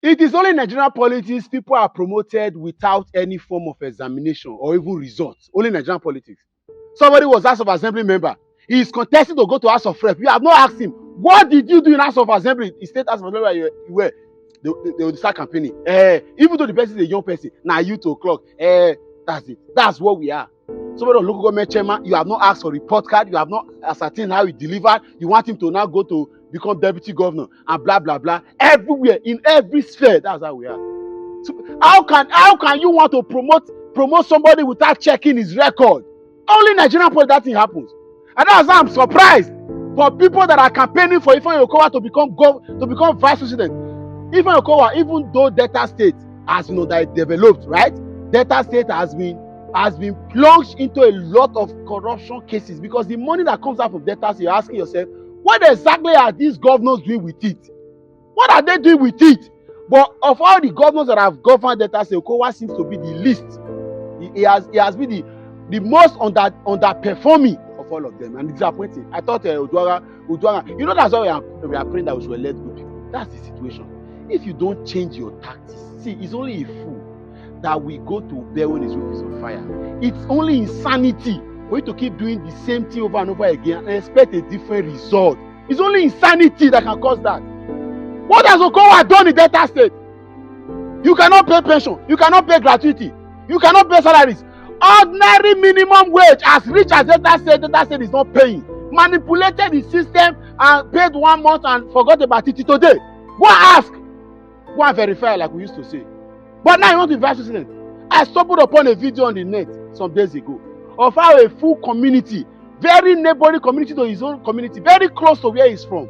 It is only in Nigerian politics people are promoted without any form of examination or even results. Only Nigerian politics. Somebody was House of Assembly member. He is contesting to go to House of Rep. You have not asked him, what did you do in House of Assembly? He state House of Assembly you were. They will start campaigning. Even though the person is a young person, now you 2 o'clock. That's it. That's what we are. Somebody on local government chairman, you have not asked for report card, you have not ascertained how he delivered. You want him to now go to become deputy governor and blah blah blah. Everywhere, in every sphere, that's how we are. So how can you want to promote somebody without checking his record? Only Nigerian politics that thing happens, and that's why I'm surprised for people that are campaigning for Ifeanyi Okowa to become vice president. Ifeanyi Okowa, even though Delta State has that developed, right? Delta State has been plunged into a lot of corruption cases because the money that comes out of Delta State, you're asking yourself, what exactly are these governors doing with it? What are they doing with it? But of all the governors that have governed Delta State, Okowa seems to be the least. He has been the most underperforming of all of them, and it's disappointing. I thought Uduaghan, that's why we are praying that we should elect good people. That's the situation. If you don't change your tactics, see, it's only a fool that we go to bed when his roof is on fire. It's only insanity for you to keep doing the same thing over and over again and expect a different result. It's only insanity that can cause that. What has Okowa done in Delta State? You cannot pay pension. You cannot pay gratuity. You cannot pay salaries. Ordinary minimum wage, as rich as Delta State is not paying. Manipulated the system and paid 1 month and forgot about it today. Go ask. Go and verify like we used to say. But now you want to be vice president. I stumbled upon a video on the net some days ago of how a full community, very neighboring community to his own community, very close to where he's from,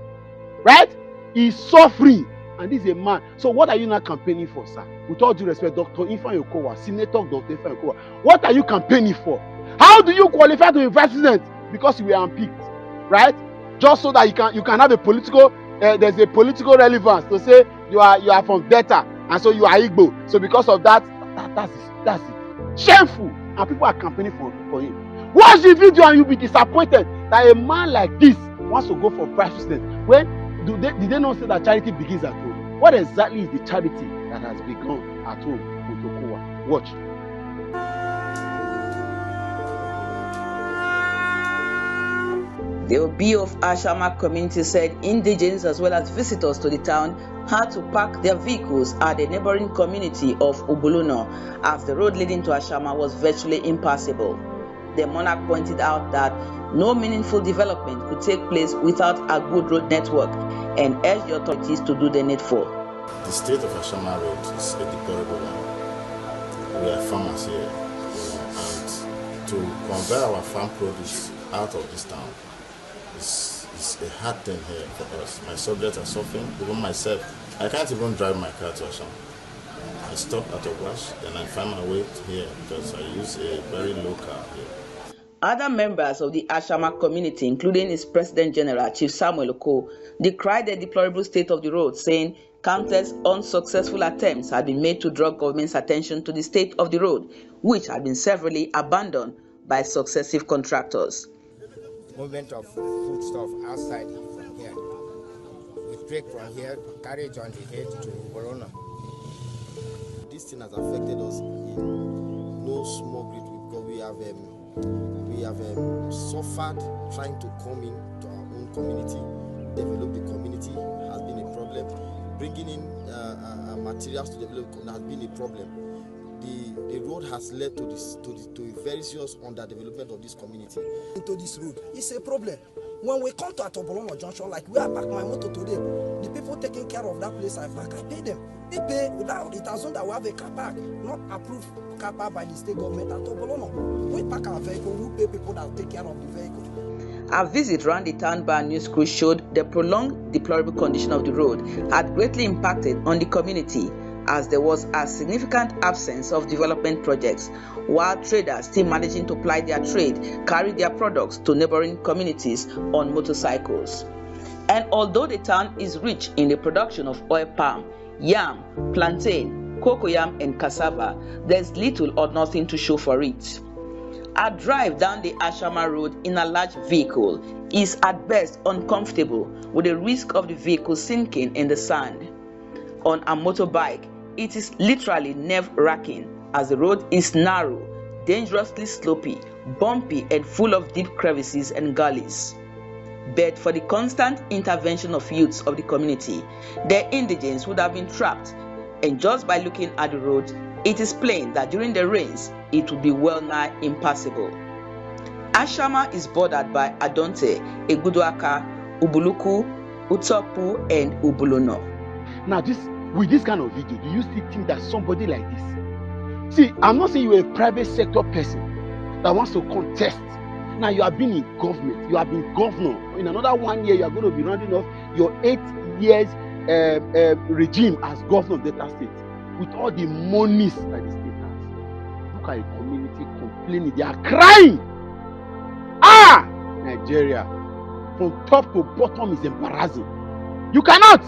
right? He's suffering, and this is a man. So what are you now campaigning for, sir? With all due respect, Dr. Ifeanyi Okowa, Senator Dr. Ifeanyi Okowa, what are you campaigning for? How do you qualify to be president? Because you were unpicked, right? Just so that you can have a political, there's a political relevance to say you are from Delta, and so you are Igbo. So because of that's it. Shameful, and people are campaigning for him. Watch the video and you'll be disappointed that a man like this wants to go for vice president. When did they not say that charity begins at home? What exactly is the charity that has begun at home with Okowa? Watch. The OB of Ashama community said indigenes as well as visitors to the town had to park their vehicles at the neighboring community of Ubuluno as the road leading to Ashama was virtually impassable. The monarch pointed out that no meaningful development could take place without a good road network and urged the authorities to do the needful. The state of Ashama Road is a deplorable one. We are farmers here, and to convey our farm produce out of this town is a hard thing here for us. My subjects are suffering, even myself. I can't even drive my car to Ashama. I stop at Ogwash, then I find my way here because I use a very low car here. Other members of the Ashama community, including its President General, Chief Samuel Oko, decried the deplorable state of the road, saying countless unsuccessful attempts had been made to draw government's attention to the state of the road, which had been severally abandoned by successive contractors. Movement of foodstuff outside from here. We trek from here, carriage on the head to Corona. This thing has affected us in no small degree because we have suffered trying to come into our own community, develop the community has been a problem. Bringing in materials to develop has been a problem. The road has led to a very serious underdevelopment of this community. Into this road, it's a problem. When we come to Atobolono Junction, like where I park my motor today, the people taking care of that place I park, I pay them. They pay without it as that we have a car park, not approved car park by the state government at Atobolono. We park our vehicle, we pay people that take care of the vehicle. A visit around the town by a news crew showed the prolonged deplorable condition of the road had greatly impacted on the community, as there was a significant absence of development projects, while traders still managing to ply their trade carried their products to neighboring communities on motorcycles. And although the town is rich in the production of oil palm, yam, plantain, cocoyam and cassava, there's little or nothing to show for it. A drive down the Ashama Road in a large vehicle is at best uncomfortable, with the risk of the vehicle sinking in the sand. on a motorbike, it is literally nerve-wracking as the road is narrow, dangerously slopey, bumpy, and full of deep crevices and gullies. But for the constant intervention of youths of the community, the indigenes would have been trapped, and just by looking at the road, it is plain that during the rains, it would be well-nigh impassable. Ashama is bordered by Adonte, Eguduaka, Ubuluku, Utopu, and Ubuluno. Now, with this kind of video, do you still think that somebody like this? See, I'm not saying you're a private sector person that wants to contest. Now, you have been in government, you have been governor. In another 1 year, you are going to be rounding off your 8 years regime as governor of Delta State with all the monies that the state has. Look at the community complaining, they are crying. Nigeria, from top to bottom is embarrassing. You cannot.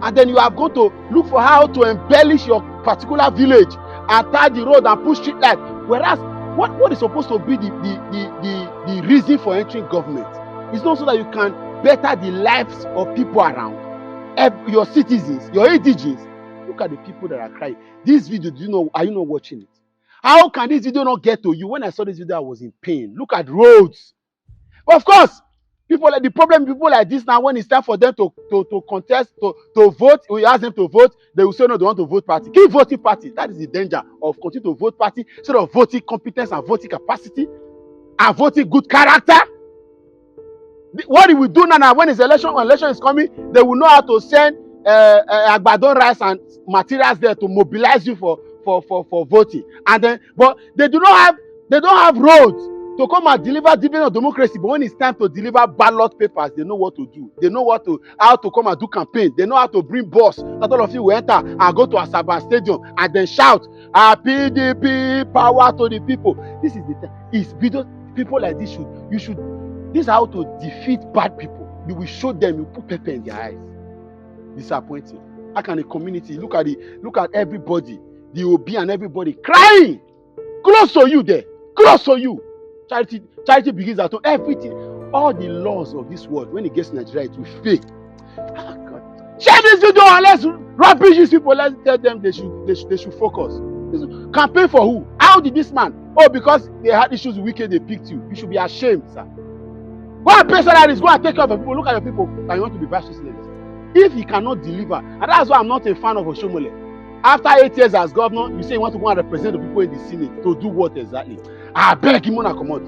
And then you are going to look for how to embellish your particular village and tie the road and put street light. Whereas what is supposed to be the reason for entering government is not so that you can better the lives of people around, your citizens, your indigenes. Look at the people that are crying. This video, are you not watching it? How can this video not get to you? When I saw this video, I was in pain. Look at roads. But of course, people like this now, when it's time for them to contest, to vote, we ask them to vote, they will say no, they want to vote party. Keep voting party. That is the danger of continuing to vote party instead of voting competence and voting capacity and voting good character. What we will do now when election is coming, they will know how to send agbadon rice and materials there to mobilize you for voting. And then, but they don't have roads to come and deliver dividend of democracy. But when it's time to deliver ballot papers, they know what to do. They know how to come and do campaign. They know how to bring bus that all of you will enter and go to Asaba Stadium and then shout, PDP, power to the people. This is people like this this is how to defeat bad people. You will show them, you put pepper in their eyes. Disappointing. How can a community look at everybody, the OB and everybody crying close to you there, close to you? Charity begins at home. Everything, all the laws of this world, when it gets to Nigeria, it will fail. God. Share this video and let's rubbish these people. Let's tell them they should focus. Campaign for who? How did this man? Oh, because they had issues with Wike, they picked you. You should be ashamed, sir. Go and pay salaries. Go and take care of the people. Look at your people and you want to be vice president. If he cannot deliver, and that's why I'm not a fan of Oshomole. After 8 years as governor, you say you want to go and represent the people in the Senate to do what exactly? I beg him to come out.